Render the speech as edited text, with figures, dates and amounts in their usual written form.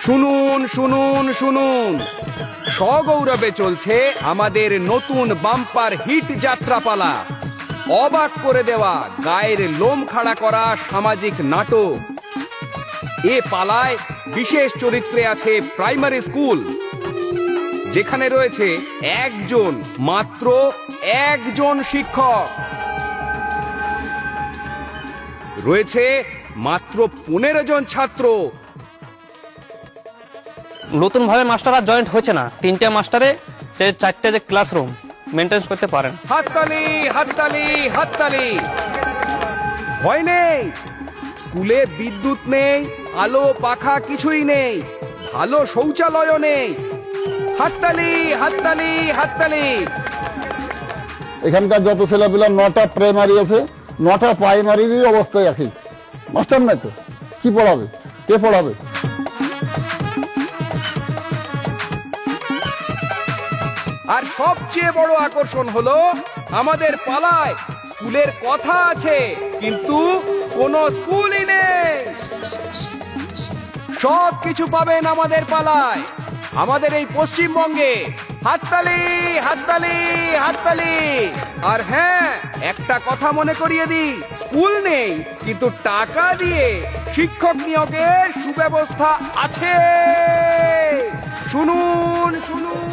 শুনুন শুনুন শুনুন, সগৌরবে চলছে আমাদের নতুন বাম্পার হিট যাত্রাপালা। অবাক করে দেওয়া, গায়ের লোম খাড়া করা সামাজিক নাটক। এ পালায় বিশেষ চরিত্রে আছে প্রাইমারি স্কুল, যেখানে রয়েছে মাত্র একজন শিক্ষক, রয়েছে মাত্র 15 জন ছাত্র। নতুন ভাবে মাস্টাররা জয়েন্ট হয়েছে না, 3টে মাস্টারে 4টে যে ক্লাসরুম মেনটেন করতে পারেন। হাততালি হাততালি হাততালি। ভয় নেই, স্কুলে বিদ্যুৎ নেই, আলো পাখা কিছুই নেই, ভালো শৌচালয় নেই। হাততালি হাততালি হাততালি। এখানকার যত ছেলেপিলা 9টা প্রাইমারি আছে, 9টা প্রাইমারির অবস্থায় একই। মাস্টার নাই তো, কি পড়াবে, কে পড়াবে? আর সবচেয়ে বড় আকর্ষণ হলো আমাদের পালায় স্কুলের কথা আছে, কিন্তু কোনো স্কুলই নেই। সব কিছু পাবেন আমাদের পালায়, আমাদের এই পশ্চিমবঙ্গে। হাততালি হাততালি হাততালি। আর হ্যাঁ, একটা কথা মনে করিয়ে দিই, স্কুল নেই কিন্তু টাকা দিয়ে শিক্ষক নিয়োগের সুব্যবস্থা আছে। শুনুন শুনুন।